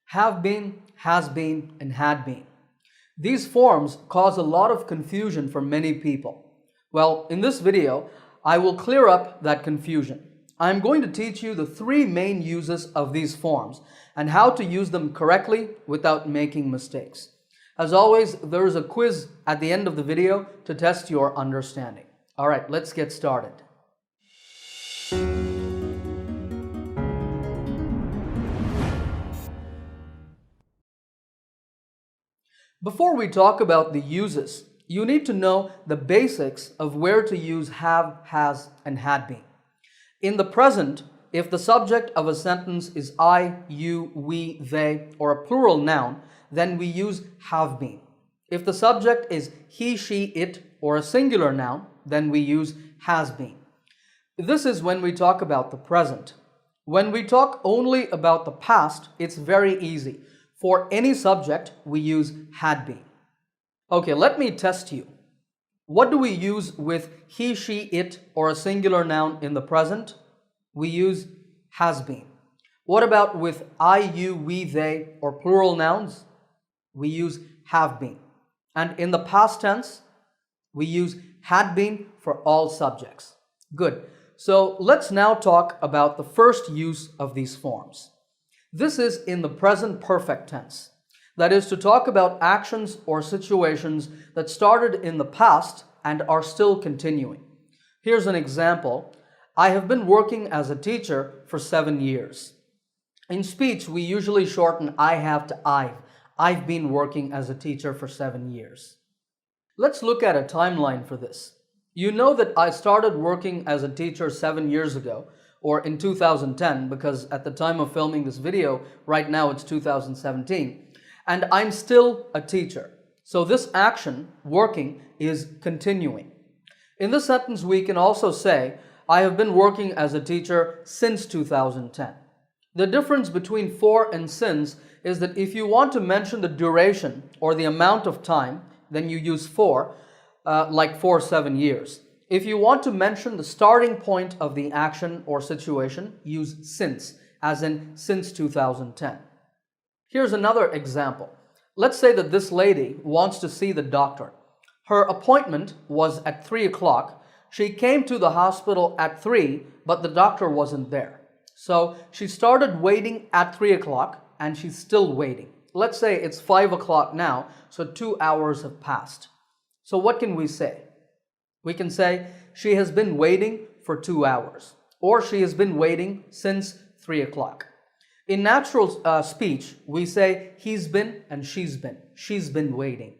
Have been, has been, and had been. These forms cause a lot of confusion for many people. Well, in this video, I will clear up that confusion. I'm going to teach you the three main uses of these forms and how to use them correctly without making mistakes. As always, there is a quiz at the end of the video to test your understanding. All right, let's get started. Before we talk about the uses, you need to know the basics of where to use have, has, and had been. In the present, if the subject of a sentence is I, you, we, they, or a plural noun, then we use have been. If the subject is he, she, it, or a singular noun, then we use has been. This is when we talk about the present. When we talk only about the past, it's very easy. For any subject, we use had been. Okay, let me test you. What do we use with he, she, it, or a singular noun in the present? We use has been. What about with I, you, we, they, or plural nouns? We use have been. And in the past tense, we use had been for all subjects. Good. So let's now talk about the first use of these forms. This is in the present perfect tense. That is to talk about actions or situations that started in the past and are still continuing. Here's an example. I have been working as a teacher for 7 years. In speech, we usually shorten I have to I've. I've been working as a teacher for 7 years. Let's look at a timeline for this. You know that I started working as a teacher 7 years ago, or in 2010, because at the time of filming this video, right now it's 2017, and I'm still a teacher. So this action, working, is continuing. In this sentence, we can also say, I have been working as a teacher since 2010. The difference between for and since is that if you want to mention the duration or the amount of time, then you use for, like for 7 years. If you want to mention the starting point of the action or situation, use since, as in since 2010. Here's another example. Let's say that this lady wants to see the doctor. Her appointment was at 3 o'clock. She came to the hospital at 3, but the doctor wasn't there. So she started waiting at 3 o'clock and she's still waiting. Let's say it's 5 o'clock now, so 2 hours have passed. So what can we say? We can say she has been waiting for 2 hours, or she has been waiting since 3 o'clock. In natural speech, we say he's been and she's been. She's been waiting.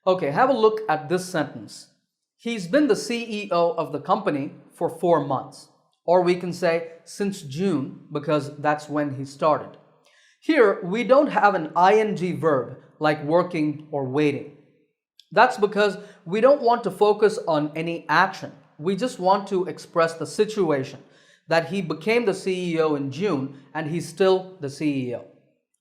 Okay, have a look at this sentence. He's been the CEO of the company for 4 months. Or we can say since June, because that's when he started. Here, we don't have an ing verb like working or waiting. That's because we don't want to focus on any action. We just want to express the situation that he became the CEO in June and he's still the CEO.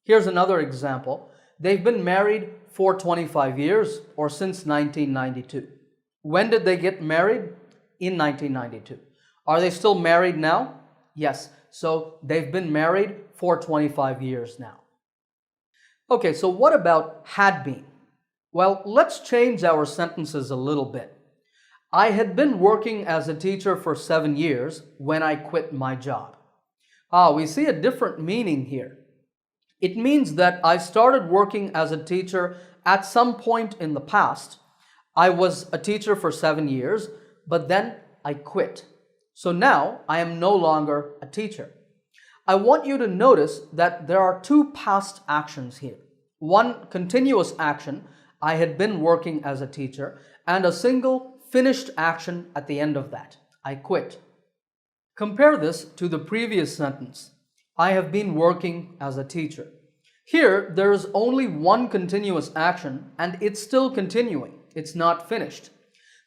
Here's another example. They've been married for 25 years or since 1992. When did they get married? In 1992. Are they still married now? Yes. So they've been married for 25 years now. Okay, so what about had been? Well, let's change our sentences a little bit. I had been working as a teacher for 7 years when I quit my job. We see a different meaning here. It means that I started working as a teacher at some point in the past. I was a teacher for 7 years, but then I quit. So now I am no longer a teacher. I want you to notice that there are two past actions here. One continuous action, I had been working as a teacher, and a single finished action at the end of that, I quit. Compare this to the previous sentence, I have been working as a teacher. Here, there is only one continuous action and it's still continuing. It's not finished.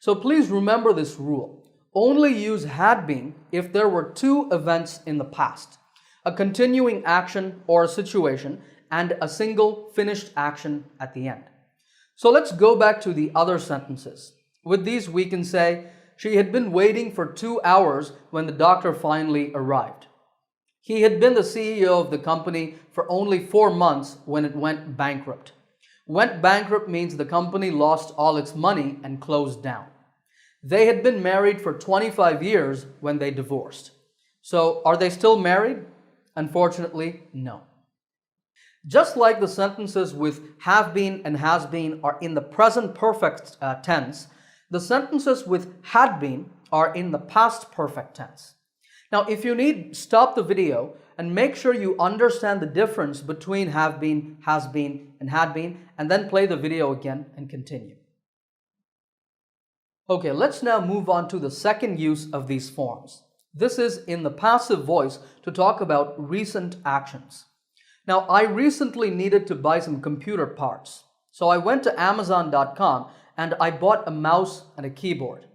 So please remember this rule. Only use had been if there were two events in the past, a continuing action or a situation, and a single finished action at the end. So let's go back to the other sentences. With these, we can say, she had been waiting for 2 hours when the doctor finally arrived. He had been the CEO of the company for only 4 months when it went bankrupt. Went bankrupt means the company lost all its money and closed down. They had been married for 25 years when they divorced. So, are they still married? Unfortunately, no. Just like the sentences with have been and has been are in the present perfect tense, the sentences with had been are in the past perfect tense. Now, if you need, stop the video and make sure you understand the difference between have been, has been, and had been, and then play the video again and continue. Okay, let's now move on to the second use of these forms. This is in the passive voice to talk about recent actions. Now, I recently needed to buy some computer parts. So I went to Amazon.com and I bought a mouse and a keyboard.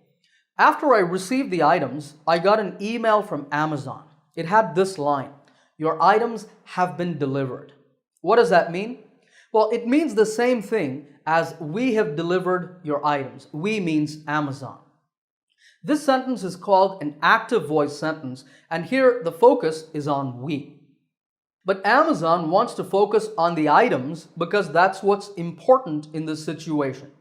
After I received the items, I got an email from Amazon. It had this line, "Your items have been delivered." What does that mean? Well, it means the same thing as "we have delivered your items." We means Amazon. This sentence is called an active voice sentence, and here the focus is on we. But Amazon wants to focus on the items because that's what's important in this situation.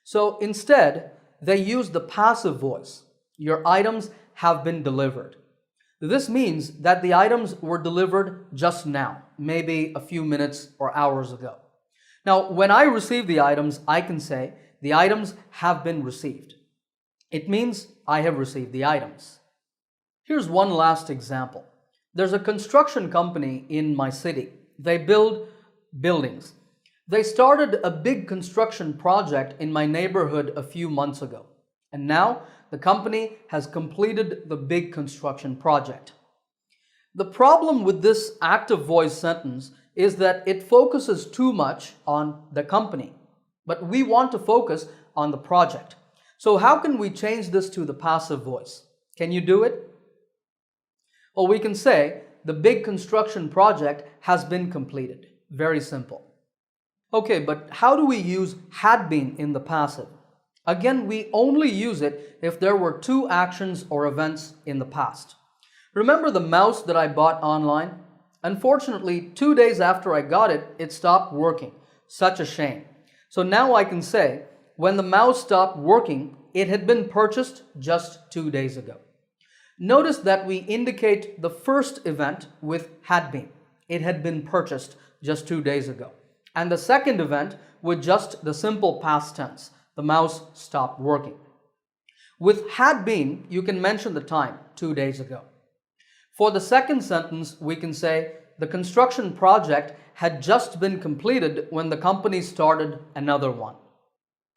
So instead, they use the passive voice. Your items have been delivered. This means that the items were delivered just now, maybe a few minutes or hours ago. Now, when I receive the items, I can say, the items have been received. It means I have received the items. Here's one last example. There's a construction company in my city. They build buildings. They started a big construction project in my neighborhood a few months ago. And now the company has completed the big construction project. The problem with this active voice sentence is that it focuses too much on the company. But we want to focus on the project. So how can we change this to the passive voice? Can you do it? Well, we can say the big construction project has been completed. Very simple. Okay, but how do we use had been in the passive? Again, we only use it if there were two actions or events in the past. Remember the mouse that I bought online? Unfortunately, 2 days after I got it, it stopped working. Such a shame. So now I can say, when the mouse stopped working, it had been purchased just 2 days ago. Notice that we indicate the first event with had been. It had been purchased just 2 days ago. And the second event with just the simple past tense. The mouse stopped working. With had been, you can mention the time, 2 days ago. For the second sentence, we can say the construction project had just been completed when the company started another one.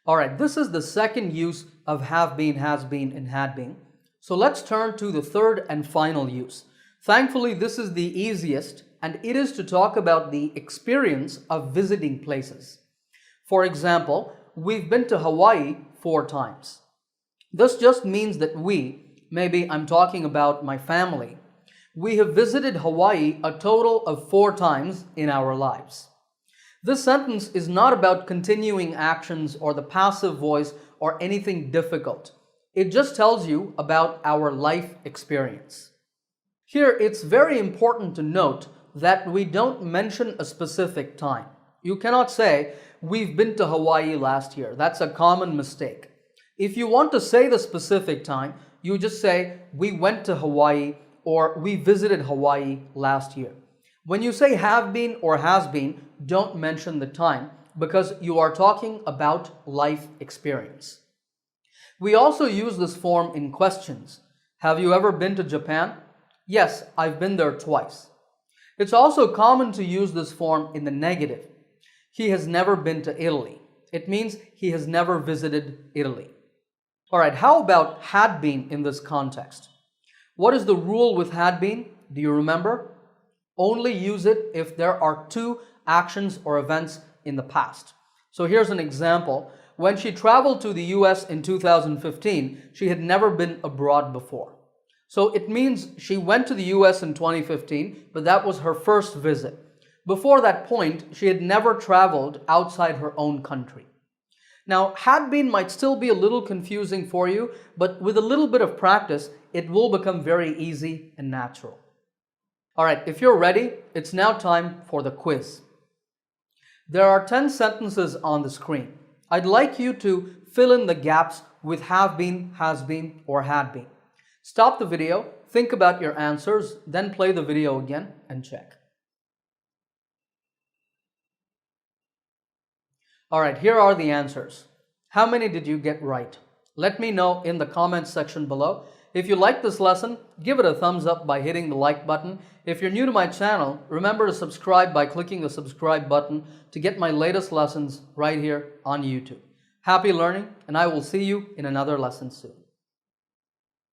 All right, this is the second use of have been, has been, and had been. So let's turn to the third and final use. Thankfully, this is the easiest, and it is to talk about the experience of visiting places. For example, we've been to Hawaii 4 times. This just means that maybe I'm talking about my family, we have visited Hawaii a total of 4 times in our lives. This sentence is not about continuing actions or the passive voice or anything difficult. It just tells you about our life experience. Here, it's very important to note that we don't mention a specific time. You cannot say, we've been to Hawaii last year. That's a common mistake. If you want to say the specific time, you just say, we went to Hawaii or we visited Hawaii last year. When you say have been or has been, don't mention the time because you are talking about life experience. We also use this form in questions. Have you ever been to Japan? Yes, I've been there twice. It's also common to use this form in the negative. He has never been to Italy. It means he has never visited Italy. All right, how about had been in this context? What is the rule with had been? Do you remember? Only use it if there are 2 actions or events in the past. So here's an example. When she traveled to the US in 2015, she had never been abroad before. So it means she went to the US in 2015, but that was her first visit. Before that point, she had never traveled outside her own country. Now, had been might still be a little confusing for you, but with a little bit of practice, it will become very easy and natural. All right, if you're ready, it's now time for the quiz. There are 10 sentences on the screen. I'd like you to fill in the gaps with have been, has been, or had been. Stop the video, think about your answers, then play the video again and check. All right, here are the answers. How many did you get right? Let me know in the comments section below. If you like this lesson, give it a thumbs up by hitting the like button. If you're new to my channel, remember to subscribe by clicking the subscribe button to get my latest lessons right here on YouTube. Happy learning, and I will see you in another lesson soon.